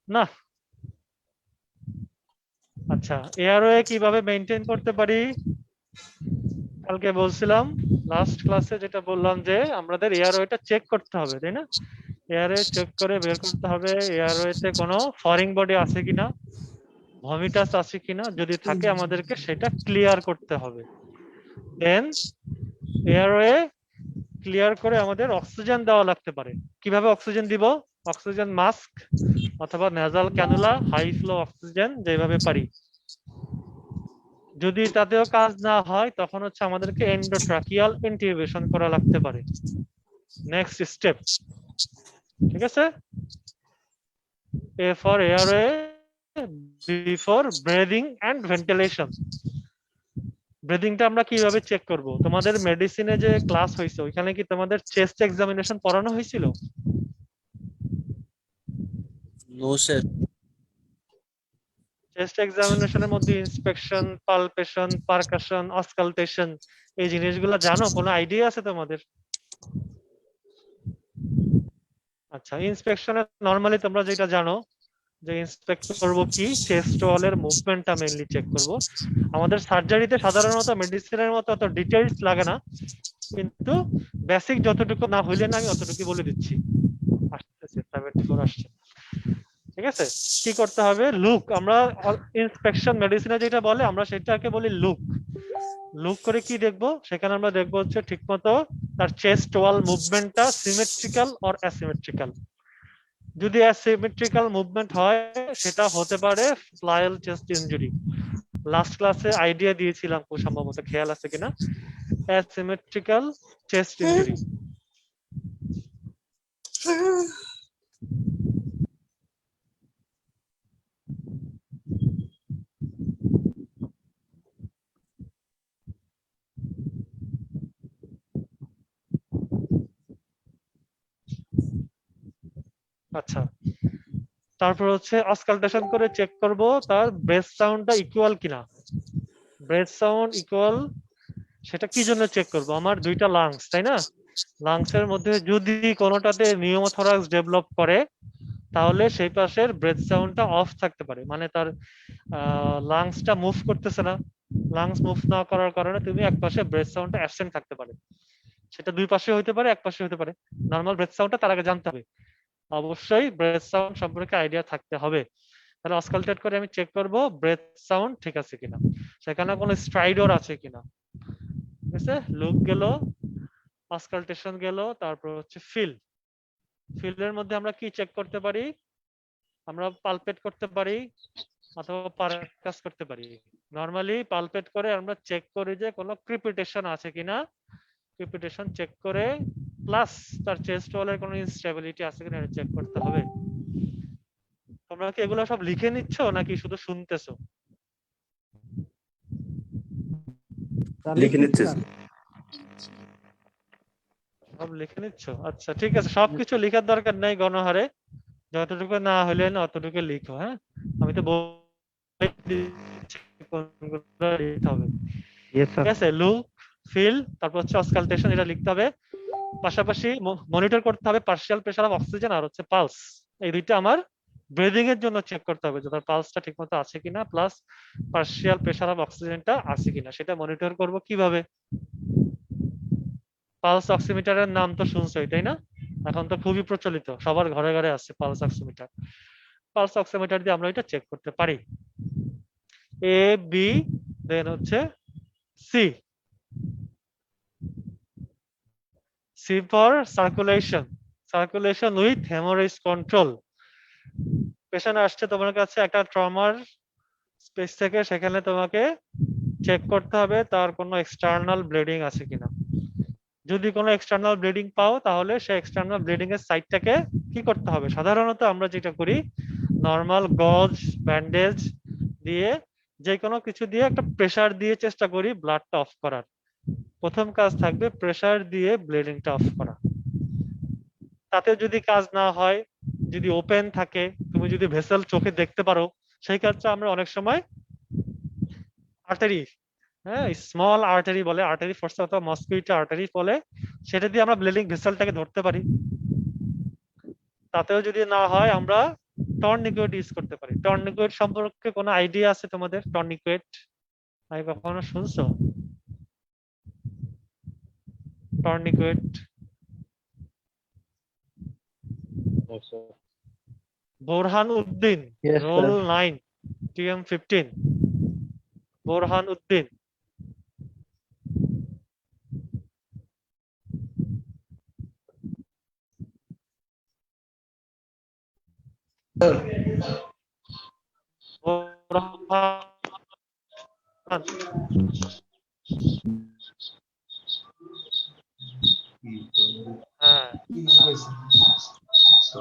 না। আচ্ছা, এয়ারওয়ে কিভাবে মেনটেন করতে পারি? কালকে বলছিলাম, লাস্ট ক্লাসে যেটা বললাম যে আমাদের এয়ারওয়েটা চেক করতে হবে, তাই না? এয়ারওয়ে চেক করে বের করতে হবে এয়ারওয়েতে কোনো ফরিং বডি আছে কিনা, ভমিটাস আছে কিনা, যদি থাকে আমাদেরকে সেটা ক্লিয়ার করতে হবে। দেন এয়ারওয়ে ক্লিয়ার করে আমাদের অক্সিজেন দেওয়া লাগতে পারে। কিভাবে অক্সিজেন দিব? অক্সিজেন মাস্ক অথবা nasal cannula, high flow oxygen, যেভাবে পারি। যদি তাতেও কাজ না হয় তখন হচ্ছে আমাদেরকে এন্ডোট্রাকিয়াল ইন্টিউবেশন করা লাগতে পারে, নেক্সট স্টেপ। ঠিক আছে? A for airway, B for breathing and ventilation. ব্রিদিংটা আমরা কিভাবে চেক করব? তোমাদের মেডিসিনে যে ক্লাস হয়েছে ওইখানে কি তোমাদের চেস্ট এক্সামিনেশন পড়ানো হয়েছিল? No sir. চেস্ট এক্সামিনেশনের মধ্যে ইন্সপেকশন, পালপেশন, পারকাশন, অসকালটেশন, এই জিনিসগুলো জানো? কোনো আইডিয়া আছে তোমাদের? আচ্ছা, ইন্সপেকশনে নরমালি তোমরা যেটা জানো যে ইন্সপেক্ট করব কি, চেস্ট ওয়ালের মুভমেন্টটা মেইনলি চেক করব। আমাদের সার্জারিতে সাধারণত মেডিসিনের মতো অত ডিটেইলস লাগে না, কিন্তু বেসিক যতটুকু না হইলে না আমি অতটুকু বলে দিচ্ছি। আসতেছে 74 আসছে। ঠিক আছে? কি করতে হবে? লুক, আমরা ইন্সপেকশন মেডিসিনে যেটা বলে আমরা সেটাকে বলি লুক। লুক করে কি দেখবো? সেখানে আমরা দেখবো হচ্ছে ঠিকমতো তার চেস্ট ওয়াল মুভমেন্টটা সিমেট্রিক্যাল অর অ্যাসিমেট্রিক্যাল। যদি অ্যাসিমেট্রিক্যাল মুভমেন্ট হয় সেটা হতে পারে ফ্লায়াল চেস্ট ইনজুরি। লাস্ট ক্লাসে আইডিয়া দিয়েছিলাম খুব সম্ভবত, খেয়াল আছে কিনা? Asymmetrical chest injury. আচ্ছা, তারপর হচ্ছে অসকালটেশন করে চেক করব তার ব্রেথ সাউন্ডটা ইকুয়াল কিনা। ব্রেথ সাউন্ড ইকুয়াল, সেটা কি জন্য চেক করব? আমার দুইটা লাংস, তাই না? লাংসের মধ্যে যদি কোনোটাতে নিউমোথরাক্স ডেভেলপ করে তাহলে সেই পাশের ব্রেথ সাউন্ডটা অফ থাকতে পারে, মানে তার লাংসটা মুভ করতেছে না। লাংস মুভ না করার কারণে তুমি এক পাশে ব্রেথ সাউন্ডটা অ্যাবসেন্ট থাকতে পারে। সেটা দুই পাশে হতে পারে, এক পাশে হতে পারে। নর্মাল ব্রেথ সাউন্ডটা তার আগে জানতে হবে, অবশ্যই ব্রেথ সাউন্ড সম্পর্কে আইডিয়া থাকতে হবে। তাহলে অসকালটেট করে আমি চেক করব ব্রেথ সাউন্ড ঠিক আছে কিনা, সেখানে কোনো স্ট্রাইডর আছে কিনা। ঠিক আছে? লুক গেল, অসকালটেশন গেল, তারপর হচ্ছে ফিল। ফিলের মধ্যে আমরা কি চেক করতে পারি? আমরা পালপেট করতে পারি অথবা পারকাস করতে পারি। নরমালি পালপেট করে আমরা চেক করি যে কোনো ক্রিপিটেশন আছে কিনা, ক্রিপিটেশন চেক করে প্লাস তার চেস্ট ওয়ালের কোনো ইনস্টেবিলিটি আছে কিনা চেক করতে হবে। তোমরা কি এগুলো সব লিখে নিচ্ছ নাকি শুধু শুনতেছো? লিখে নিচ্ছে। সব লিখে নিচ্ছ? আচ্ছা ঠিক আছে, সবকিছু লিখার দরকার নেই গণহারে, যতটুকু না হলে না অতটুকু লিখো। হ্যাঁ, আমি তো বলে দিচ্ছি কোনগুলো লিখতে হবে। ঠিক আছে? লুক, ফিল, তারপর হচ্ছে অসকালটেশন, এটা লিখতে হবে। পাশাপাশি মনিটর করতে হবে পার্শিয়াল প্রেসার অফ অক্সিজেন আর হচ্ছে পালস। এই দুইটা আমার ব্রিদিং এর জন্য চেক করতে হবে যে তার পালসটা ঠিকমতো আছে কিনা, প্লাস পার্শিয়াল প্রেসার অফ অক্সিজেনটা আছে কিনা। সেটা মনিটর করব কিভাবে? পালস অক্সিমিটারের নাম তো শুনছোই, তাই না? এখন তো খুবই প্রচলিত, সবার ঘরে ঘরে আছে পালস অক্সিমিটার। পালস অক্সিমিটার দিয়ে আমরা এটা চেক করতে পারি। এ, বি, দেন হচ্ছে C. C for circulation, circulation with haemorrhage control. Patient আসছে তোমার কাছে একটা ট্রমার স্পেস থেকে, সেখানে তোমাকে চেক করতে হবে তার কোনো এক্সটার্নাল ব্লিডিং আছে কিনা। যদি কোনো এক্সটার্নাল ব্লিডিং পাও তাহলে সেই এক্সটার্নাল ব্লিডিং এর সাইডটাকে কি করতে হবে? সাধারণত আমরা যেটা করি, নর্মাল গজ, ব্যান্ডেজ দিয়ে, যে কোনো কিছু দিয়ে একটা প্রেসার দিয়ে চেষ্টা করি ব্লাডটা অফ করার। প্রথম কাজ থাকবে প্রেসার দিয়ে ব্লিডিংটা অফ করা। তাতে যদি কাজ না হয়, যদি ওপেন থাকে, তুমি যদি ভেসেল চোখে দেখতে পারো, সেই ক্ষেত্রে আমরা অনেক সময় আর্টারি, হ্যাঁ স্মল আর্টারি বলে, আর্টারি ফোর্স অথবা মসকুইটো আর্টারি বলে, সেটা দিয়ে আমরা ব্লিডিং ভেসেলটাকে ধরতে পারি। তাতেও যদি না হয় আমরা টর্নিকেট ইউজ করতে পারি। টর্নিকেট সম্পর্কে কোনো আইডিয়া আছে তোমাদের? টর্নিকেট আমি কখনো শুনছো? Tourniquet Borhan Uddin, Yes, roll sir. 9 TM15, Borhan Uddin. Borhan, হ্যাঁ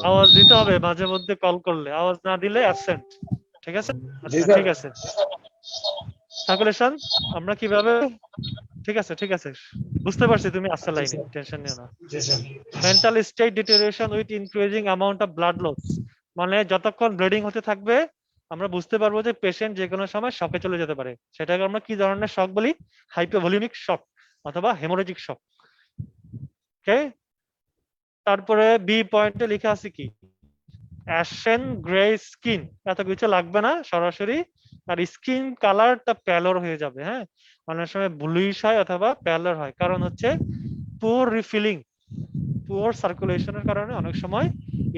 আওয়াজ দিতে হবে মাঝে মধ্যে, কল করলে আওয়াজ না দিলে অ্যাবসেন্ট। ঠিক আছে? আচ্ছা ঠিক আছে। সার্কুলেশন আমরা কিভাবে, ঠিক আছে ঠিক আছে বুঝতে পারছি, তুমি আসছে লাইনে, টেনশন নিও না। Mental state deterioration with increasing amount of blood loss, মানে যতক্ষণ ব্লিডিং হতে থাকবে আমরা বুঝতে পারবো যে পেশেন্ট যে কোনো সময় শকে চলে যেতে পারে। সেটাকে আমরা কি ধরনের শক বলি? হাইপোভলিউমিক শক অথবা হেমোরেজিক শক। ওকে, তারপরে বি পয়েন্টে লেখা আছে কি? অ্যাশেন গ্রে স্কিন, এত কিছু লাগবে না, সরাসরি আর স্কিন কালারটা প্যালোর হয়ে যাবে। হ্যাঁ, অনেক সময় ব্লুইশ হয় অথবা প্যালোর হয়, কারণ হচ্ছে পুয়ার রিফিলিং, পুয়ার সার্কুলেশনের কারণে অনেক সময়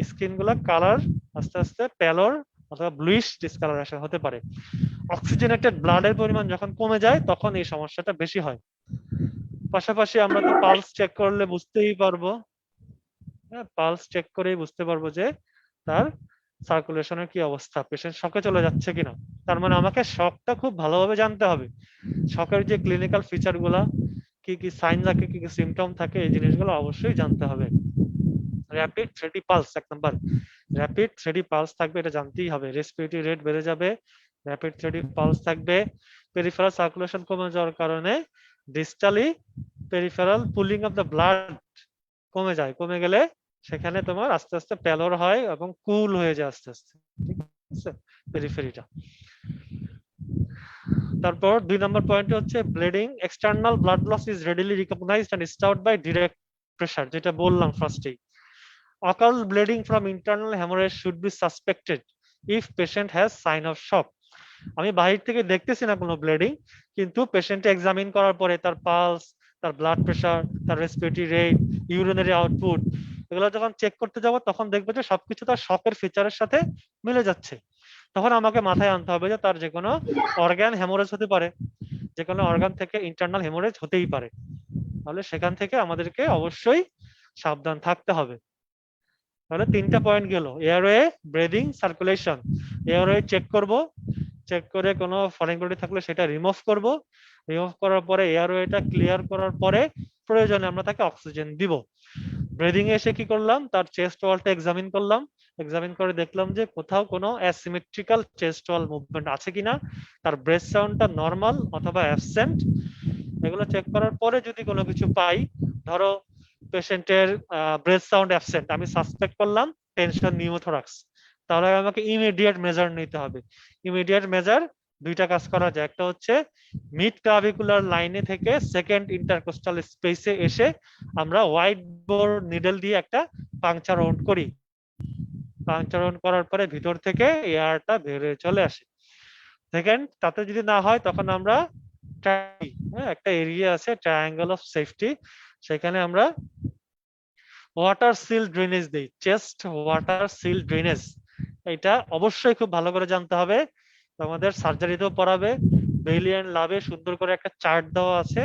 স্কিন গুলা কালার আস্তে আস্তে প্যালোর অথবা ব্লুইশ ডিসকালার আসা হতে পারে। অক্সিজেনেটেড ব্লাডের পরিমাণ যখন কমে যায় তখন এই সমস্যাটা বেশি হয়। পাশাপাশি আমরা তো পালস চেক করলে বুঝতেই পারবো, হ্যাঁ পালস চেক করেই বুঝতে পারবো যে তার সার্কুলেশনের কি অবস্থা, পেশেন্ট শকে চলে যাচ্ছে কিনা। তার মানে আমাকে শকটা খুব ভালোভাবে জানতে হবে, শকের যে ক্লিনিক্যাল ফিচার গুলা, কি কি সাইন থাকে, কি কি সিমটম থাকে, এই জিনিসগুলো অবশ্যই জানতে হবে। র্যাপিড 3D পালস, এক নাম্বার র্যাপিড 3D পালস থাকবে, এটা জানতেই হবে। রেসপিরেটরি রেট বেড়ে যাবে, র্যাপিড 3D পালস থাকবে। পেরিফেরাল সার্কুলেশন কমে যাওয়ার কারণে distally peripheral pooling of the blood কমে যায়, কমে গেলে সেখানে তোমার আস্তে আস্তে প্যালোর হয় এবং কুল হয়ে যায় আস্তে আস্তে, ঠিক আছে পেরিফেরিটা। তারপর 2 নম্বর পয়েন্ট হচ্ছে bleeding external blood loss is readily recognised and start by direct pressure, যেটা বললাম ফার্স্টেই। occult bleeding from internal hemorrhage should be suspected if patient has sign of shock. আমি বাহির থেকে দেখতেছি না কোনো ব্লিডিং, কিন্তু পেশেন্টে এক্সামিন করার পরে তার পালস, তার ব্লাড প্রেসার, তার রেসপিরেটরি রেট, ইউরিনারি আউটপুট, এগুলো যখন চেক করতে যাব তখন দেখবো যে সবকিছু তার শকের ফিচারের সাথে মিলে যাচ্ছে। তখন আমাকে মাথায় আনতে হবে যে তার যে কোনো অর্গান হেমোরেজ হতে পারে, যে কোনো অর্গান থেকে ইন্টারনাল হেমোরেজ হতেই পারে। তাহলে সেখান থেকে আমাদেরকে অবশ্যই সাবধান থাকতে হবে। তাহলে 3টা পয়েন্ট গেল, airway, breathing, circulation. Airway check করব, চেক করে কোনো ফরেন বডি থাকলে সেটা রিমুভ করব, রিমুভ করার পরে এয়ারওয়েটা ক্লিয়ার করার পরে প্রয়োজনে আমরা তাকে অক্সিজেন দিব। ব্রিদিং এ এসে কি করলাম, তার চেস্ট ওয়ালটা এক্সামিন করলাম, এক্সামিন করে দেখলাম যে কোথাও কোনো অ্যাসিমেট্রিক্যাল চেস্ট ওয়াল মুভমেন্ট আছে কিনা, তার ব্রেথ সাউন্ডটা নরমাল অথবা অ্যাবসেন্ট। এগুলো চেক করার পরে যদি কোনো কিছু পাই, ধরো পেশেন্টের ব্রেথ সাউন্ড অ্যাবসেন্ট, আমি সাসপেক্ট করলাম টেনশন নিউমোথোরাক্স, তাহলে আমাকে ইমিডিয়েট মেজার নিতে হবে। ইমিডিয়েট মেজার দুইটা কাজ করা যায়, একটা হচ্ছে মিড ক্লাভিকুলার লাইনে থেকে সেকেন্ড ইন্টারকোস্টাল স্পেসে এসে আমরা হোয়াইট বোর্ড নিডল দিয়ে একটা পাংচার রাউন্ড করি, পাংচার রাউন্ড করার পরে ভিতর থেকে এয়ারটা বেরিয়ে চলে আসে। সেকেন্ড, তাতে যদি না হয় তখন আমরা একটা এরিয়া আছে ট্রায়াঙ্গেল অফ সেফটি, সেখানে আমরা ওয়াটার সিল ড্রেনেজ দেই, চেস্ট ওয়াটার সিল ড্রেনেজ। এটা অবশ্যই খুব ভালো করে জানতে হবে, আমাদের সার্জারিতেও পড়াবে। বেইলি এন্ড লাভে সুন্দর করে একটা চার্ট দেওয়া আছে,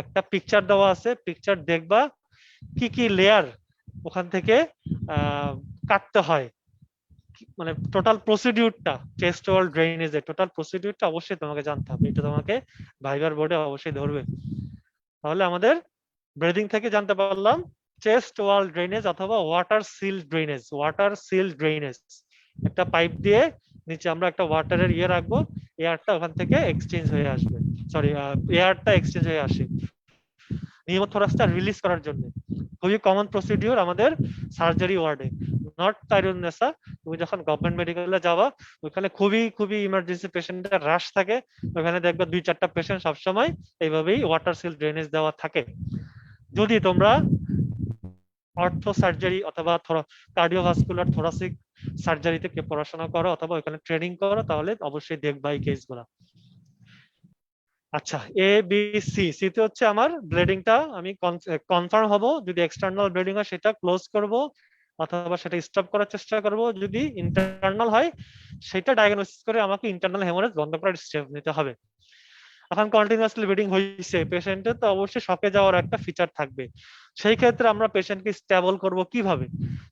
একটা পিকচার দেওয়া আছে, পিকচার দেখবা কি কি লেয়ার ওখান থেকে কাটতে হয়, মানে টোটাল প্রসিডিউরটা, চেস্ট ওয়াল ড্রেনেজের টোটাল প্রসিডিউরটা অবশ্যই তোমাকে জানতে হবে, এটা তোমাকে ভাইবার বোর্ডে অবশ্যই ধরবে। তাহলে আমাদের ব্রিদিং থেকে জানতে পারলাম চেস্ট ওয়াল ড্রেনেজ অথবা water seal drainage. Water seal drainage, একটা পাইপ দিয়ে নিচে আমরা একটা ওয়াটারের ইয়ে রাখবো, এয়ারটা ওখান থেকে এক্সচেঞ্জ হয়ে আসবে, সরি এয়ারটা এক্সচেঞ্জ হয়ে আসে নিউমোথোরাক্সটা রিলিজ করার জন্য। খুবই কমন প্রসিডিউর আমাদের সার্জারি ওয়ার্ডে, নট তাইরুন্নেসা। তুমি যখন গভর্নমেন্ট মেডিকেলে যাবা ওখানে খুবই খুবই ইমার্জেন্সি পেশেন্টের রাশ থাকে, ওখানে দেখবে 2-4টা পেশেন্ট সবসময় এইভাবেই ওয়াটার সিল ড্রেনেজ দেওয়া থাকে। যদি তোমরা অর্থো সার্জারি অথবা কার্ডিওভাস্কুলার থোরাসিক সার্জারিতে কে পড়াশোনা করো অথবা ওখানে ট্রেনিং করো, তাহলে অবশ্যই দেখবা এই কেসগুলা। আচ্ছা, এ বি সি, সি তে হচ্ছে আমার ব্লিডিংটা আমি কনফার্ম হব, যদি এক্সটার্নাল ব্লিডিং হয় সেটা ক্লোজ করব অথবা সেটা স্টপ করার চেষ্টা করব, যদি ইন্টারনাল হয় সেটা ডায়াগনোসিস করে আমাকে ইন্টারনাল হেমোরেজ বন্ধ করার স্টেপ নিতে হবে। এখন কন্টিনিউয়াসলি ব্লিডিং হয়েছে পেশেন্টের, তো অবশ্যই শকে যাওয়ার একটা ফিচার থাকবে। সেই ক্ষেত্রে আমরা পেশেন্টকে স্টেবল করব কিভাবে?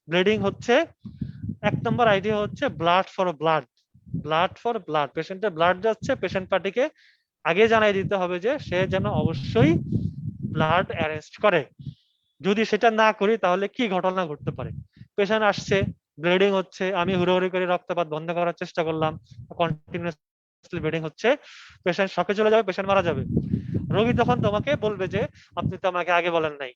ব্লিডিং হচ্ছে, এক নম্বর আইডিয়া হচ্ছে blood for blood, blood for blood. পেশেন্টের ব্লাড যাচ্ছে, পেশেন্ট পার্টিকে আগে জানাই দিতে হবে যে সে যেন অবশ্যই ব্লাড অ্যারেঞ্জ করে। যদি সেটা না করি তাহলে কি ঘটনা ঘটতে পারে? পেশেন্ট আসছে, ব্লিডিং হচ্ছে, আমি হুড়োহুড়ি করে রক্তপাত বন্ধ করার চেষ্টা করলাম, কন্টিনিউয়াসলি ব্লিডিং হচ্ছে, পেশেন্ট শকে চলে যাবে, পেশেন্ট মারা যাবে। রোগী তখন তোমাকে বলবে যে আপনি তো আমাকে আগে বলেন নাই।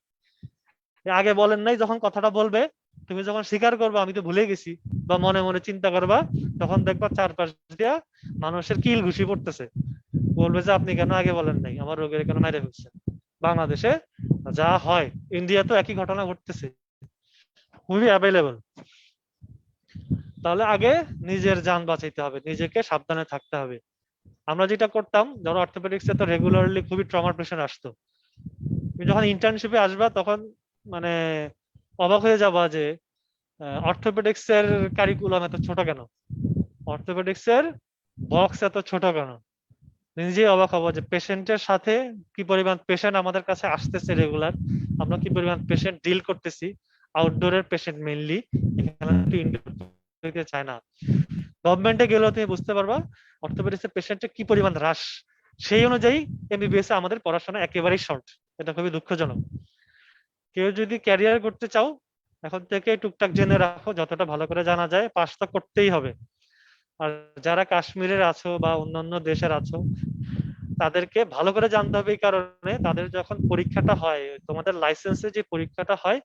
আগে বলেন নাই যখন কথাটা বলবে, তুমি যখন স্বীকার করবে আমি তো ভুলে গেছি বা মনে মনে চিন্তা করবা, তখন দেখবা চারপাশ দিয়া মানুষের কিল ঘুষি পড়তেছে, বলবে যে আপনি কেন আগে বলেন নাই, আমার রোগীর কেন মেরে ফেলছে। বাংলাদেশে যা হয়, ইন্ডিয়াতেও একই ঘটনা ঘটতেছে, খুবই অ্যাভেলেবল। তাহলে আগে নিজের জান বাঁচাইতে হবে, নিজেকে সাবধানে থাকতে হবে। আমরা যেটা করতাম, ধরো অর্থোপেডিক্সে তো রেগুলারলি খুবই ট্রমার পেশেন্ট আসতো, তুমি যখন ইন্টার্নশিপে আসবা তখন মানে অবাক হয়ে যাবা যে অর্থোপেডিক্স এর কারিকুলাম এত ছোট কেন, অর্থোপেডিক্স এর বক্স এত ছোট কেন। নিজেই অবাক হবো যে পেশেন্টের সাথে কি পরিমাণ পেশেন্ট আমাদের কাছে আসতেছে রেগুলার, আমরা কি পরিমাণ পেশেন্ট ডিল করতেছি। আউটডোরের পেশেন্ট মেইনলি, এখানে ইনডোর চায় না। গভর্নমেন্টে গেলেও তুমি বুঝতে পারবা অর্থোপেডিক্স এর পেশেন্টের কি পরিমাণ হ্রাস। সেই অনুযায়ী এমবিবিএস এ আমাদের পড়াশোনা একেবারেই শর্ট, এটা খুবই দুঃখজনক। কেউ যদি ক্যারিয়ার করতে চাও এখন থেকে টুকটাক জেনে রাখো, যতটা ভালো করে জানা যায়, পাস তো করতেই হবে। আর যারা কাশ্মীরের আছো বা অন্যান্য দেশের আছো, তাদেরকে ভালো করে জানতে হবে, এই কারণে তাদের যখন পরীক্ষাটা হয়, তোমাদের লাইসেন্সে যে পরীক্ষাটা হয়,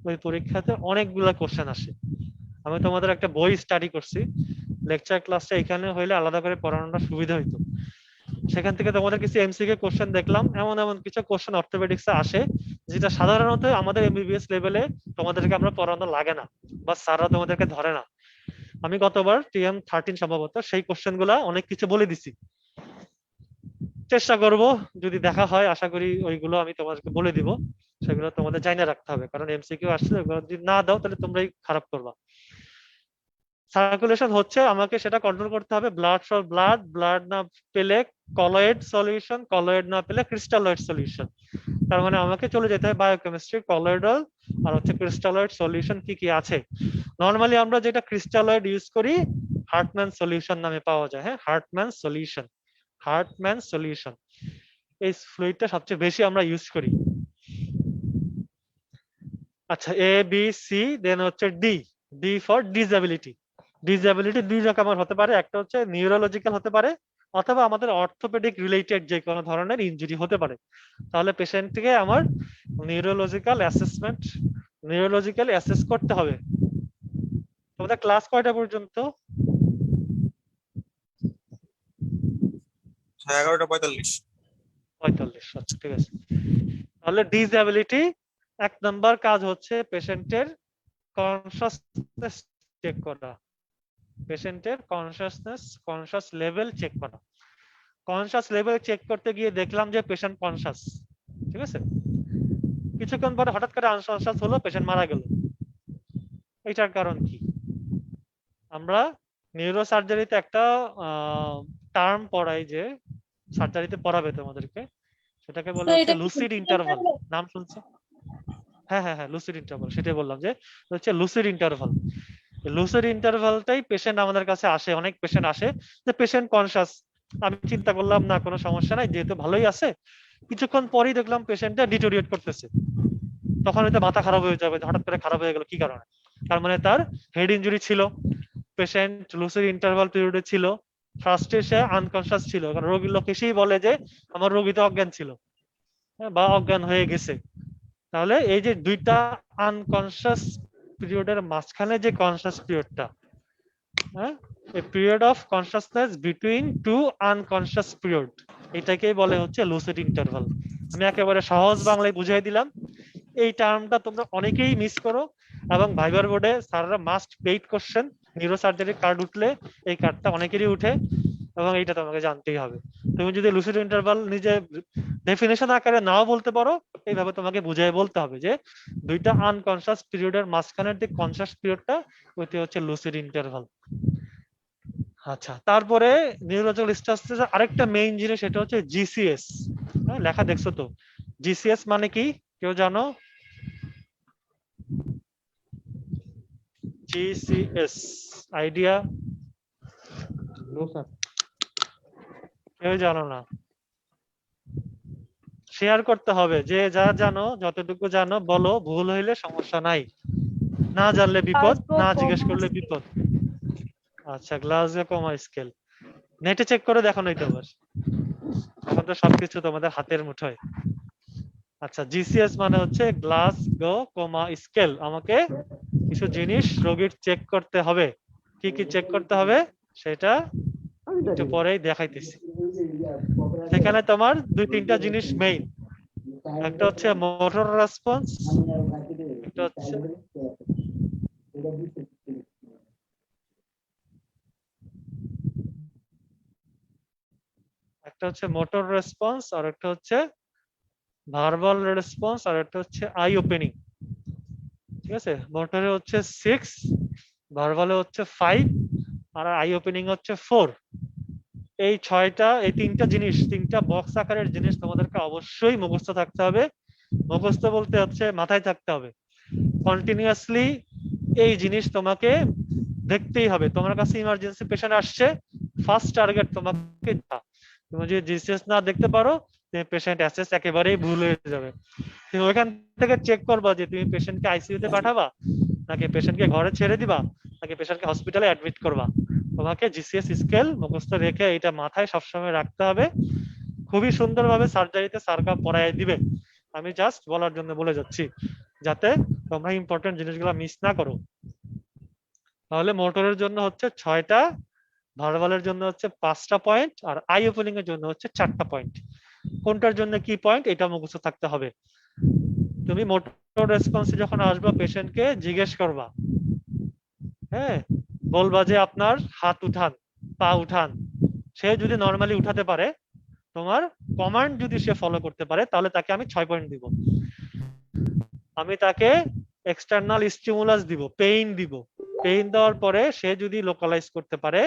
ওই পরীক্ষাতে অনেকগুলা কোশ্চেন আসে। আমি তোমাদের একটা বই স্টাডি করছি, লেকচার ক্লাসটা এখানে হইলে আলাদা করে পড়ানোটা সুবিধা হইতো। সেখান থেকে তোমাদের কিছু এমসিকিউ কোশ্চেন দেখলাম, এমন এমন কিছু কোশ্চেন অর্থোপেডিক্সে আসে যেটা সাধারণত আমাদের এমবিবিএস লেভেলে তোমাদেরকে আমরা পড়ানো লাগে না বা স্যাররা তোমাদেরকে ধরে না। আমি গতবার TM13 সম্ভবত সেই কোশ্চেন গুলা অনেক কিছু বলে দিছি, চেষ্টা করব যদি দেখা হয়, আশা করি ওইগুলো আমি তোমাদেরকে বলে দিব। সেগুলো তোমাদের জানিয়ে রাখতে হবে, কারণ এমসিকিউ আসলে ওগুলো যদি না দাও তাহলে তোমরাই খারাপ করবা। সার্কুলেশন হচ্ছে, আমাকে সেটা কন্ট্রোল করতে হবে। ব্লাড ফর ব্লাড, ব্লাড না পেলে কলয়েড সলিউশন, কলয়েড না পেলে ক্রিস্টালয়েড সলিউশন। তার মানে আমাকে চলে যেতে হবে বায়োকেমিস্ট্রি, কলয়েডাল আর হচ্ছে ক্রিস্টালয়েড সলিউশন কি কি আছে। নর্মালি আমরা যেটা ক্রিস্টালয়েড ইউজ করি, হার্টম্যান সলিউশন নামে পাওয়া যায়। হ্যাঁ, হার্টম্যান সলিউশন, হার্টম্যান সলিউশন, এই ফ্লুইডটা সবচেয়ে বেশি আমরা ইউজ করি। আচ্ছা, এ বি সি, দেন হচ্ছে D, D for disability. Disability দুই রকমের হতে পারে, একটা হচ্ছে নিউরোলজিক্যাল হতে পারে অথবা আমাদের অর্থোপেডিক রিলেটেড যে কোনো ধরনের ইনজুরি হতে পারে। তাহলে পেশেন্টকে আমার নিউরোলজিক্যাল অ্যাসেসমেন্ট, নিউরোলজিক্যাল অ্যাসেস করতে হবে। তোমাদের ক্লাস কয়টা পর্যন্ত? 11:45। 45। আচ্ছা, ঠিক আছে। তাহলে ডিসএবিলিটি এক নাম্বার কাজ হচ্ছে পেশেন্টের কনসাসনেস চেক করা, পেশেন্টের কনসাস লেভেল চেক করা। কনসাস লেভেল চেক করতে গিয়ে দেখলাম যে পেশেন্ট কনসাস, ঠিক আছে, কিছুক্ষণ পরে হঠাৎ করে আনকনসাস হলো, পেশেন্ট মারা গেল। এটার কারণ কি? আমরা নিউরো সার্জারিতে একটা টার্ম পড়াই, যে সার্জারিতে পড়াবে তোমাদেরকে, সেটাকে বলে স্যার, হচ্ছে এটা কি লুসিড ইন্টারভাল। নাম শুনছো? হ্যাঁ হ্যাঁ হ্যাঁ, লুসিড ইন্টারভাল, সেটাই বললাম যে হচ্ছে লুসিড ইন্টারভাল। লুসিড ইন্টারভালটাই পেশেন্ট আমাদের কাছে আসে, অনেক পেশেন্ট আসে যে পেশেন্ট কনসাস, আমি চিন্তা করলাম না কোনো সমস্যা নাই যেহেতু ভালোই আছে, কিছুক্ষণ পরেই দেখলাম পেশেন্টটা ডিটোরিয়েট করতেছে। তখন হয়তো মাথা খারাপ হয়ে যাবে, হঠাৎ করে খারাপ হয়ে গেল কি কারণে? তার মানে তার হেড ইনজুরি ছিল, পেশেন্ট লুসিড ইন্টারভাল পিরিয়ডে ছিল, ফার্স্টে সে আনকনসাস ছিল, কারণ রোগীর লোক এসেই বলে যে আমার রোগী তো অজ্ঞান ছিল, বা অজ্ঞান হয়ে গেছে। তাহলে এই যে দুইটা আনকনসাস পিরিয়ডের মাঝখানে যে কনসাস পিরিয়ডটা, হ্যাঁ, এই period of consciousness between two unconscious period, এটাকেই বলে হচ্ছে লুসিড ইন্টারভাল। আমি একেবারে সহজ বাংলায় বুঝিয়ে দিলাম। এই টার্মটা তোমরা অনেকেই মিস করো এবং ভাইবার বোর্ডে স্যাররা must paid question neurosurgery card উঠলে এই কার্ডটা অনেকেরই উঠে, এবং এইটা তোমাকে জানতেই হবে। তুমি যদি লুসিড ইন্টারভাল নিজে ডেফিনেশন আকারে নাও বলতে পারো, এইভাবে তোমাকে বুঝিয়ে বলতে হবে যে দুইটা আনকনসিয়াস পিরিয়ডের মাঝখানের যে কনসিয়াস পিরিয়ডটা, ওইটা হচ্ছে লুসিড ইন্টারভাল। আচ্ছা, তারপরে নিউরোলজিক্যাল স্ট্রেসের আরেকটা মেইন জিনিস, সেটা হচ্ছে জিসিএস। লেখা দেখছো তো? জিসিএস মানে কি কেউ জানো? GCS idea? কেউ জানো না? শেয়ার করতে হবে, যে যা জানো যতটুকু জানো বলো, ভুল হইলে সমস্যা নাই, না জানলে বিপদ, না জিজ্ঞেস করলে বিপদ। আচ্ছা, গ্লাসগো কমা স্কেল নেটে চেক করে দেখো নাই তো আবার? এখন তো সবকিছু তোমাদের হাতের মুঠোয়। আচ্ছা, জিসিএস মানে হচ্ছে গ্লাসগো কমা স্কেল। আমাকে কিছু জিনিস রোগীর চেক করতে হবে। কি কি চেক করতে হবে সেটা একটু পরেই দেখাইতেছি। সেখানে তোমার দুই তিনটা জিনিস মেইন। একটা হচ্ছে মোটর রেসপন্স, একটা হচ্ছে মোটর রেসপন্স, আর একটা হচ্ছে ভার্বাল রেসপন্স, আর একটা হচ্ছে আই ওপেনিং। ঠিক আছে, মোটরে হচ্ছে 6, ভার্বালে হচ্ছে 5, আর আই ওপেনিং হচ্ছে 4। এই 6টা, এই তিনটা জিনিস, তিনটা বক্স আকারের জিনিস তোমাদেরকে অবশ্যই মুখস্থ থাকতে হবে। মুখস্থ বলতে হচ্ছে মাথায় থাকতে হবে। কন্টিনিউয়াসলি এই জিনিস তোমাকে দেখতেই হবে। তোমার কাছে ইমার্জেন্সি পেশেন্ট আসছে, ফার্স্ট টার্গেট তোমাকে। তুমি যদি জিসিএস না দেখতে পারো, তুমি পেশেন্ট অ্যাসেস একেবারেই ভুল হয়ে যাবে। তুমি ওইখান থেকে চেক করবা যে তুমি পেশেন্টকে আইসিইউতে পাঠাবা, নাকি পেশেন্টকে ঘরে ছেড়ে দিবা, নাকি পেশেন্টকে হসপিটালে অ্যাডমিট করবা। তোমাকে জিসিএস স্কেল মুখস্থ রেখে এটা মাথায় সবসময় রাখতে হবে। খুবই সুন্দরভাবে সার্জারিতে সার্কা পড়ায় দিবে। আমি জাস্ট বলার জন্য বলে যাচ্ছি, যাতে তোমরা ইম্পর্টেন্ট জিনিসগুলো মিস না করো। তাহলে মোটরের জন্য হচ্ছে 6টা, ভার্বালের জন্য হচ্ছে 5টা পয়েন্ট, আর আই ওপেনিং এর জন্য হচ্ছে 4টা পয়েন্ট। কোনটার জন্য কি পয়েন্ট এটা মুখস্থ থাকতে হবে। তুমি মোটর রেসপন্সে যখন আসবা, পেশেন্টকে জিজ্ঞেস করবা, হ্যাঁ, বলবা যে আপনার হাত উঠান, পা উঠান। সে যদি নর্মালি উঠাতে পারে, তোমার কমান্ড যদি সে ফলো করতে পারে, তাহলে তাকে আমি 6 পয়েন্ট দিব। আমি তাকে এক্সটার্নাল স্টিমুলাস দিব, পেইন দিব। পেইন দেওয়ার পরে সে যদি লোকালাইজ করতে পারে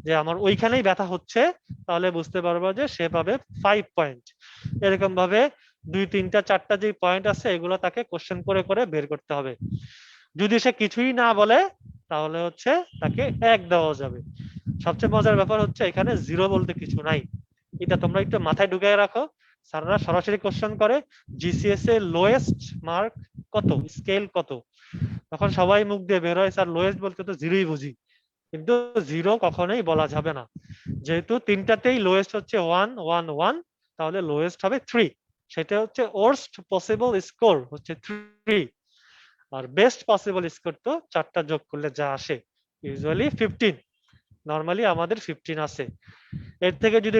যে আমার ওইখানেই ব্যথা হচ্ছে, তাহলে বুঝতে পারবো যে সে পাবে 5 পয়েন্ট। এরকম ভাবে 2, 3, 4টা যে পয়েন্ট আছে, এগুলো তাকে কোশ্চেন করে করে বের করতে হবে। যদি সে কিছুই না বলে, তাহলে হচ্ছে তাকে 1 দেওয়া যাবে। সবচেয়ে মজার ব্যাপার হচ্ছে এখানে 0 বলতে কিছু নাই। এটা তোমরা একটু মাথায় ঢুকিয়ে রাখো। স্যাররা সরাসরি কোশ্চেন করে জিসিএস এর লোয়েস্ট মার্ক কত, স্কেল কত, তখন সবাই মুখ দিয়ে বের হয় স্যার লোয়েস্ট বলতে তো 0ই বুঝি। কিন্তু 0 কখনোই বলা যাবে না, যেহেতু তিনটাতেই লোয়েস্ট হচ্ছে 1 1 1, তাহলে লোয়েস্ট হবে 3। সেটা হচ্ছে ওয়ার্স্ট পসিবল স্কোর হচ্ছে 3, আর বেস্ট পসিবল স্কোর তো 4টা যোগ করলে যা আসে, ইউজুয়ালি 15। নরমালি আমাদের 15 আছে। এর থেকে যদি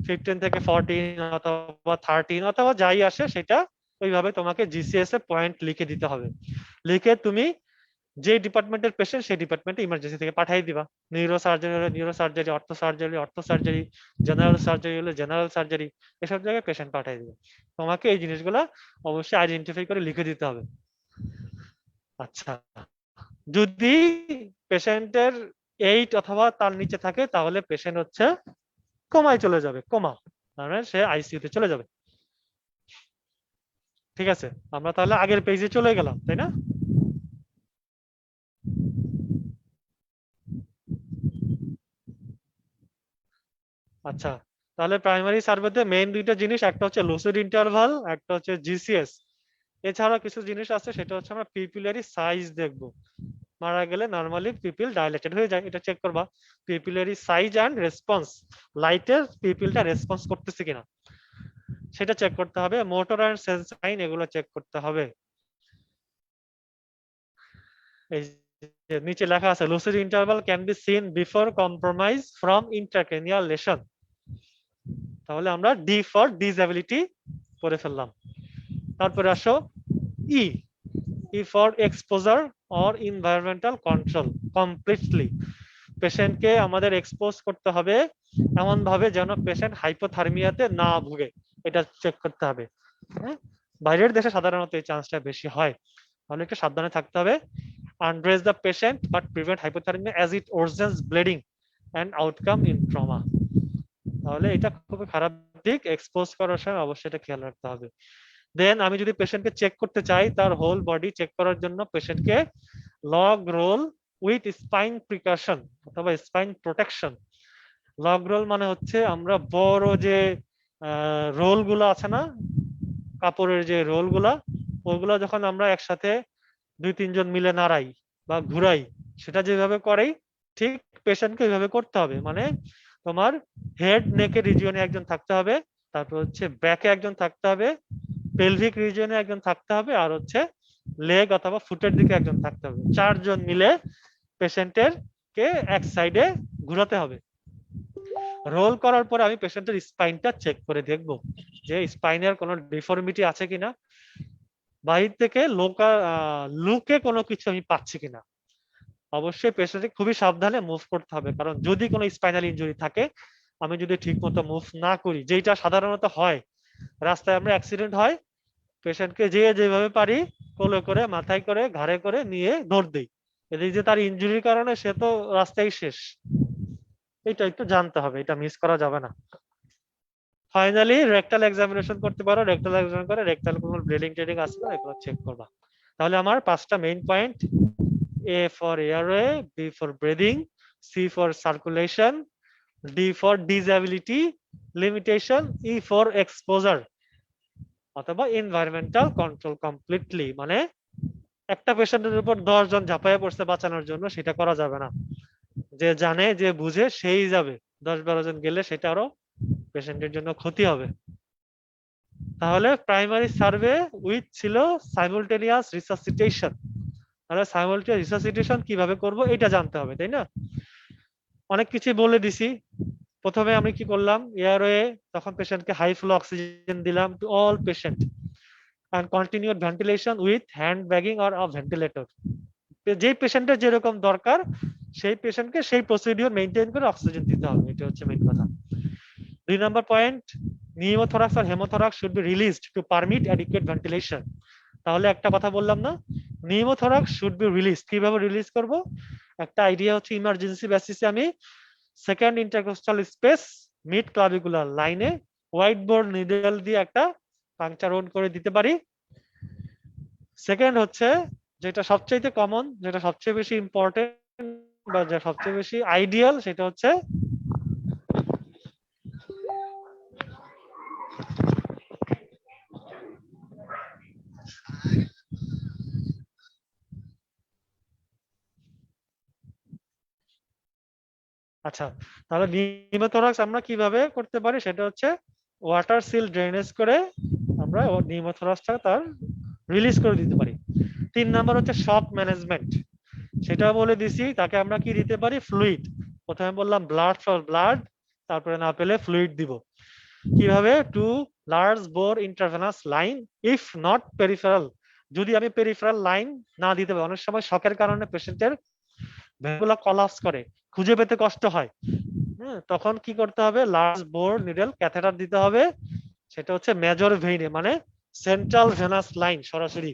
15 থেকে 14 অথবা 13 অথবা যাই আসে, সেটা ওইভাবে তোমাকে জিসিএস এ পয়েন্ট লিখে দিতে হবে। লিখে তুমি যে ডিপার্টমেন্টের পেশেন্ট, সেই ডিপার্টমেন্টে ইমার্জেন্সি থেকে পাঠিয়ে দিবা। নিউরো সার্জারি হলে neuro surgery, অর্থো surgery অর্থো surgery, general surgery হলে জেনারেল সার্জারি, এসব জায়গায় পেশেন্ট পাঠিয়ে দিবে। তোমাকে এই জিনিসগুলো অবশ্যই আইডেন্টিফাই করে লিখে দিতে হবে। আচ্ছা, যদি পেশেন্টের 8 অথবা তার নিচে থাকে, তাহলে পেশেন্ট হচ্ছে কোমায় চলে যাবে, কোমা, মানে সে আইসিইউতে চলে যাবে। ঠিক আছে, আমরা তাহলে আগের পেজে চলে গেলাম, তাই না? আচ্ছা, তাহলে প্রাইমারি সার্ভেতে মেইন দুইটা জিনিস, একটা হচ্ছে লুসিড ইন্টারভাল, একটা হচ্ছে জিসিএস। এছাড়া কিছু জিনিস আছে, সেটা হচ্ছে আমরা পিপিলারি সাইজ দেখব। মারা গেলে নরমালি পিপিল ডাইলেটেড হয়ে যায়, এটা চেক করবা। পিপিলারি সাইজ এন্ড রেসপন্স, লাইটের পিপিলটা রেসপন্স করতেছে কিনা সেটা চেক করতে হবে। মোটর এন্ড সেন্স সাইন, এগুলো চেক করতে হবে। এই যে নিচে লেখা আছে, lucid interval can be seen before compromise from intracranial lesion. তাহলে আমরা ডি ফর ডিসএবিলিটি করে ফেললাম। তারপরে আসো E, E for exposure or environmental control completely. পেশেন্টকে আমাদের এক্সপোজ করতে হবে এমন ভাবে যেন পেশেন্ট হাইপোথার্মিয়াতে না ভুগে, এটা চেক করতে হবে। হ্যাঁ, বাইরের দেশে সাধারণত এই চান্সটা বেশি হয়, তাহলে একটু সাবধানে থাকতে হবে। Undress the patient but prevent hypothermia as it worsens bleeding and outcome in trauma. তাহলে এটা খুবই খারাপ দিক, এক্সপোজ করার সময় অবশ্যই এটা খেয়াল রাখতে হবে। দেন আমি যদি পেশেন্টকে চেক করতে চাই, তার হোল বডি চেক করার জন্য পেশেন্টকে log roll with spine precaution অথবা স্পাইন প্রোটেকশন। লগ রোল মানে হচ্ছে আমরা বড় যে রোল গুলো আছে না, কাপড়ের যে রোল গুলা, ওগুলা যখন আমরা একসাথে 2-3 জন মিলে নাড়াই বা ঘুরাই, সেটা যেভাবে করেই ঠিক পেশেন্টকে ওইভাবে করতে হবে। মানে তোমার হেড নেকের রিজিয়নে একজন থাকতে হবে, তারপর হচ্ছে ব্যাকে একজন থাকতে হবে, পেলভিক রিজিয়নে একজন থাকতে হবে, আর হচ্ছে লেগ অথবা ফুটের দিকে একজন থাকতে হবে। 4 জন মিলে পেশেন্টের কে এক সাইডে ঘুরাতে হবে। রোল করার পরে আমি পেশেন্টের স্পাইনটা চেক করে দেখব যে স্পাইনের কোনো ডিফর্মিটি আছে কিনা, বাহির থেকে লুকে কোনো কিছু আমি পাচ্ছি কিনা। অবশ্যই পেশেন্টকে খুবই সাবধানে মুভ করতে হবে, কারণ যদি কোনো স্পাইনাল ইনজুরি থাকে, আমি যদি ঠিক মতো মুভ না করি, যেটা সাধারণত হয় রাস্তায় আমরা অ্যাক্সিডেন্ট হয়, পেশেন্টকে যেভাবে পারি কোলে করে মাথায় করে ঘাড়ে করে নিয়ে দৌড় দিই, এদিকে যে তার ইনজুরির কারণে সে তো রাস্তায় শেষ। এটা একটু জানতে হবে, এটা মিস করা যাবে না। ফাইনালি রেকটাল এক্সামিনেশন করতে পারো, রেকটাল এক্সামিন করে রেকটাল কোনো ব্লিডিং টেডিং আছে না এগুলো চেক করবা। তাহলে আমার 5টা main point: A for airway, B for breathing, C for circulation, D for disability limitation, E for exposure অথবা environmental control completely। মানে একটা পেশেন্টের উপর 10 জন ঝাঁপাইয়া পড়ছে বাঁচানোর জন্য, সেটা করা যাবে না। যে জানে যে বুঝে সেই যাবে, 10-12 জন গেলে সেটা আরো পেশেন্টের জন্য ক্ষতি হবে। তাহলে প্রাইমারি সার্ভে উইথ ছিল সাইমultaneous রিসাসিটেশন। তাহলে সাইমultaneous রিসাসিটেশন কিভাবে করব এটা জানতে হবে, তাই না? অনেক কিছু বলে দিছি। প্রথমে আমি কি করলাম, এয়ারওয়ে, তখন পেশেন্টকে হাই ফ্লো অক্সিজেন দিলাম to all patient and continued ventilation with hand bagging or a ventilator। যে পেশেন্টের যেরকম দরকার সেই পেশেন্টকে সেই প্রসিডিউর মেইনটেইন করে অক্সিজেন দিতে হবে, এটা হচ্ছে মেইন কথা। 2 number point, pneumothorax or hemothorax should be released to permit adequate ventilation। তাহলে একটা কথা বললাম না, pneumothorax should be released, কিভাবে রিলিজ করব? একটা আইডিয়া হচ্ছে ইমার্জেন্সি বেসিসে আমি second intercostal space mid clavicular লাইনে হোয়াইট বোর্ড নিডল দিয়ে একটা পাংচার ওন করে দিতে পারি। সেকেন্ড হচ্ছে যেটা সবচেয়ে কমন, যেটা সবচেয়ে বেশি ইম্পর্টেন্ট বা যেটা সবচেয়ে বেশি আইডিয়াল, সেটা হচ্ছে আচ্ছা, তাহলে নিউমোথোরাক্স আমরা কিভাবে করতে পারি, সেটা হচ্ছে ওয়াটার সিল ড্রেনেজ করে আমরা নিউমোথোরাক্সটা তার রিলিজ করে দিতে পারি। 3 নাম্বার হচ্ছে শক ম্যানেজমেন্ট, সেটা বলে দিছি, তাকে আমরা কি দিতে পারি? ফ্লুইড। প্রথমে বললাম ব্লাড ফর ব্লাড, তারপরে না পেলে ফ্লুইড দিব। কিভাবে? Two large bore intravenous line if not peripheral. যদি আমি পেরিফেরাল লাইন না দিতে পারি, অনেক সময় শকের কারণে পেশেন্টের ভেনগুলা কলাপস করে, খুঁজে পেতে কষ্ট হয়, হ্যাঁ, তখন কি করতে হবে? লার্জ বোর নিডল ক্যাথেটার দিতে হবে, সেটা হচ্ছে মেজর ভেইনে, মানে সেন্ট্রাল ভেনাস লাইন, সরাসরি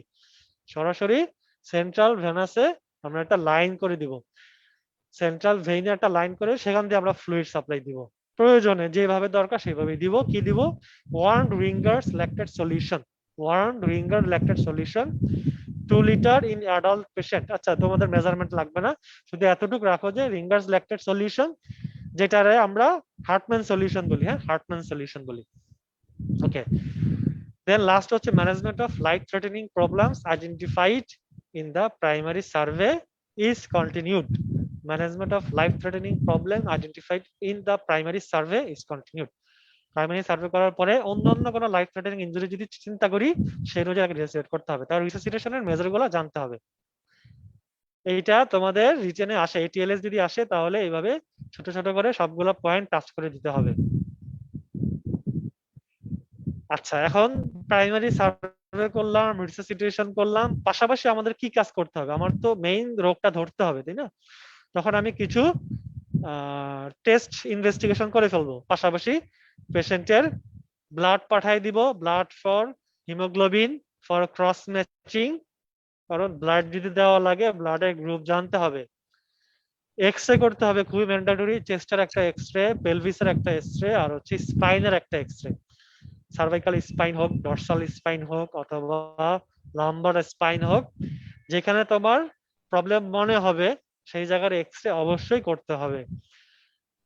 সরাসরি সেন্ট্রাল ভেনাসে আমরা একটা লাইন করে দিব, সেন্ট্রাল ভেইনে একটা লাইন করে সেখান দিয়ে আমরা ফ্লুইড সাপ্লাই দিব, প্রয়োজনে যেভাবে দরকার সেভাবে দিব। কি দিব? Warm Ringer's lactated solution, warm Ringer lactated solution 2 litre in adult patient. আচ্ছা, তোমাদের মেজারমেন্ট লাগবে না, শুধু এতটুকু রাখো যে রিঙ্গার্স ল্যাকটেড সলিউশন, যেটারে আমরা হার্টম্যান সলিউশন বলি, হ্যাঁ, হার্টম্যান সলিউশন বলি। ওকে, দেন লাস্ট হচ্ছে management of life threatening problems identified in the primary survey is continued. Management of life threatening problem identified in the primary survey is continued. Primary survey করার পরে অন্যান্য কোনো life threatening injury যদি চিন্তা করি, সেই অনুযায়ী রিসাসিটেট করতে হবে, তার রিসাসিটেশনের মেজারগুলো জানতে হবে। এইটা তোমাদের রিটেনে আসে, এটিএলএস যদি আসে তাহলে এইভাবে ছোট ছোট করে সবগুলো পয়েন্ট টাচ করে দিতে হবে। আচ্ছা, এখন প্রাইমারি সার্ভে সার্ভে করলাম, রিসাসিটেশন করলাম, পাশাপাশি আমাদের কি কাজ করতে হবে? আমার তো মেইন রোগটা ধরতে হবে, তাই না? তখন আমি কিছু টেস্ট ইনভেস্টিগেশন করে ফেলবো, পাশাপাশি পেশেন্টের ব্লাড পাঠাই দিব, blood for haemoglobin for cross matching, কারণ ব্লাড যদি দেওয়া লাগে ব্লাডের গ্রুপ জানতে হবে। এক্সরে করতে হবে, খুবই ম্যান্ডেটরি, চেস্টের একটা এক্সরে, পেলভিসের একটা এক্সরে, আর হচ্ছে স্পাইনের একটা এক্সরে। সার্ভাইকাল স্পাইন হোক, ডরসাল স্পাইন হোক, অথবা লাম্বার স্পাইন হোক, যেখানে তোমার প্রবলেম মনে হবে সেই জায়গার এক্সরে অবশ্যই করতে হবে।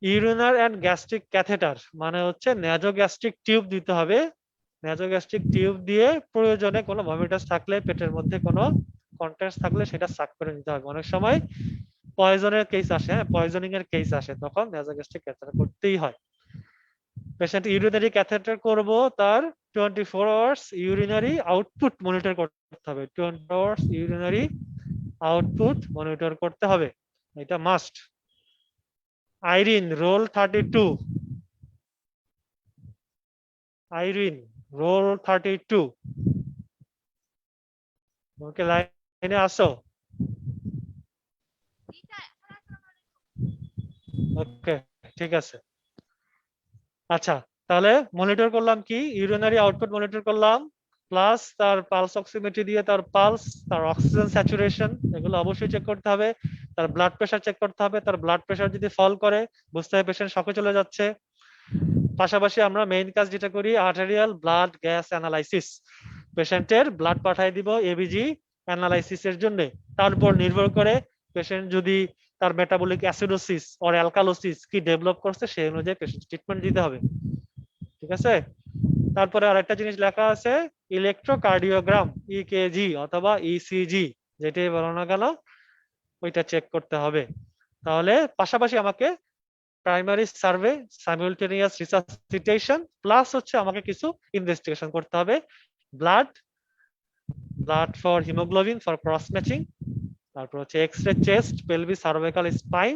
ইউরিনার অ্যান্ড গ্যাস্ট্রিক ক্যাথেটার মানে হচ্ছে ন্যাজোগ্যাস্ট্রিক টিউব দিতে হবে। ন্যাজোগ্যাস্ট্রিক টিউব দিয়ে প্রয়োজনে কোনো ভমিটাস থাকলে, পেটের মধ্যে কোনো কন্টেন্টস থাকলে সেটা সাক করে নিতে হবে। অনেক সময় পয়জনের কেস আসে, হ্যাঁ পয়জনিং এর কেস আসে, তখন ন্যাজোগ্যাস্ট্রিক ক্যাথেটার করতেই হয়। পেশেন্ট ইউরিনারি ক্যাথেটার করব, তার 24 আওয়ার্স ইউরিনারি আউটপুট মনিটর করতে হবে, 20 আওয়ার্স ইউরিনারি আউটপুট মনিটর করতে হবে, এটা must. Irene roll 32, Irene roll 32, okay লাইনে আসো? ওকে, ঠিক আছে। আচ্ছা, তাহলে মনিটর করলাম কি, ইউরিনারি আউটপুট মনিটর করলাম, প্লাস তার পালস অক্সিমেট্রি দিয়ে তার পালস, তার অক্সিজেন স্যাচুরেশন, এগুলো অবশ্যই চেক করতে হবে। তার ব্লাড প্রেশার চেক করতে হবে, তার ব্লাড প্রেশার যদি ফল করে বুঝতে হবে পেশেন্ট শকে চলে যাচ্ছে। পাশাপাশি আমরা মেইন কাজ যেটা করি, আর্টেরিয়াল ব্লাড গ্যাস অ্যানালাইসিস, পেশেন্টের ব্লাড পাঠাই দিব এবিজি অ্যানালাইসিসের জন্য। তার উপর নির্ভর করে পেশেন্ট যদি তার মেটাবলিক অ্যাসিডোসিস অর অ্যালকালোসিস কি ডেভেলপ করছে সেই অনুযায়ী পেশেন্ট ট্রিটমেন্ট দিতে হবে, ঠিক আছে? তারপরে আরেকটা জিনিস লেখা আছে, ইলেকট্রোকার্ডিওগ্রাম, ইকেজি অথবা ইসিজি, যেটাই বলো না কেন ওইটা চেক করতে হবে। তাহলে পাশাপাশি আমাকে primary survey, simultaneous resuscitation, plus হচ্ছে আমাকে কিছু ইনভেস্টিগেশন করতে হবে, blood, blood for haemoglobin for cross matching, তারপর হচ্ছে X ray chest, pelvis, cervical spine,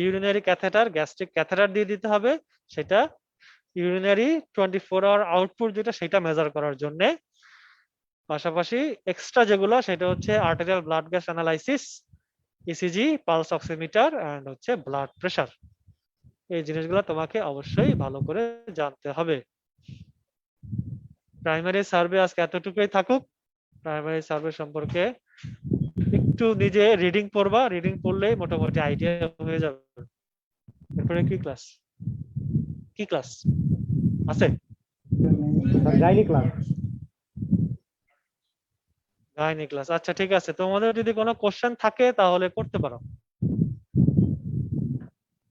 urinary catheter, gastric catheter দিয়ে দিতে হবে, সেটা ইউরিনারি 24 আওয়ার আউটপুট যেটা সেটা মেজার করার জন্য। পাশাপাশি এক্সট্রা যেগুলো সেটা হচ্ছে arterial blood gas analysis, ECG, pulse oximeter, and হচ্ছে ব্লাড প্রেশার। এই জিনিসগুলো তোমাকে অবশ্যই ভালো করে জানতে হবে। প্রাইমারি সার্ভে আজকে এতটুকুই থাকুক। প্রাইমারি সার্ভে সম্পর্কে একটু নিজে রিডিং পড়বা, রিডিং পড়লেই মোটামুটি আইডিয়া হয়ে যাবে। এরপরে কি ক্লাস, কি ক্লাস আছে? Gynae class. গাইনি ক্লাস, আচ্ছা ঠিক আছে। তোমাদের যদি কোনো কোশ্চেন থাকে তাহলে করতে পারো।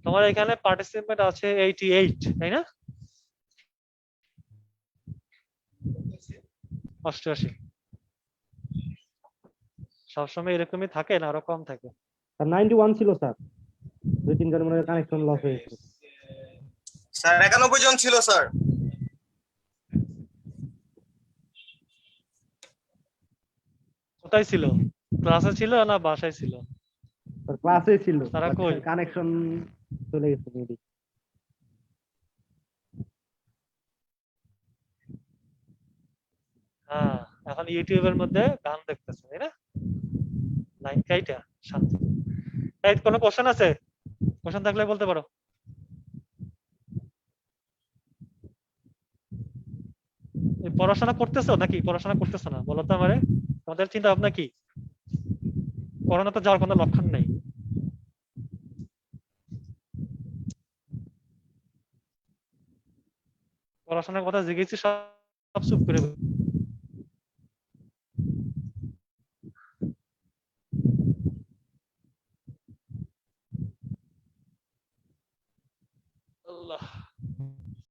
তোমার এখানে পার্টিসিপেন্ট আছে 88, তাই না? 88 সবসময় এরকমই থাকে না আরো কম থাকে? স্যার 91 ছিল স্যার, 2-3 জনের মনে কানেকশন লস হয়েছে। স্যার 91 জন ছিল স্যার। কোথায় ছিল? ক্লাসে ছিল না বাসায় ছিল? স্যার ক্লাসে ছিল, তারা কই? কানেকশন চলে গেছে মেবি। হ্যাঁ, এখন ইউটিউবের মধ্যে গান দেখতেছে, তাই না? লাইন কাইটা শান্ত। এই কোনো কোশ্চেন আছে? কোশ্চেন থাকলে বলতে পারো। এই পড়াশোনা করতেছো নাকি পড়াশোনা করতেছো না বলো তো আমারে? তোমাদের চিন্তা ভাবনা কি? করোনা তো যাওয়ার কোনো লক্ষণ নেই। পড়াশোনার কথা জিজ্ঞেসি সব চুপ করে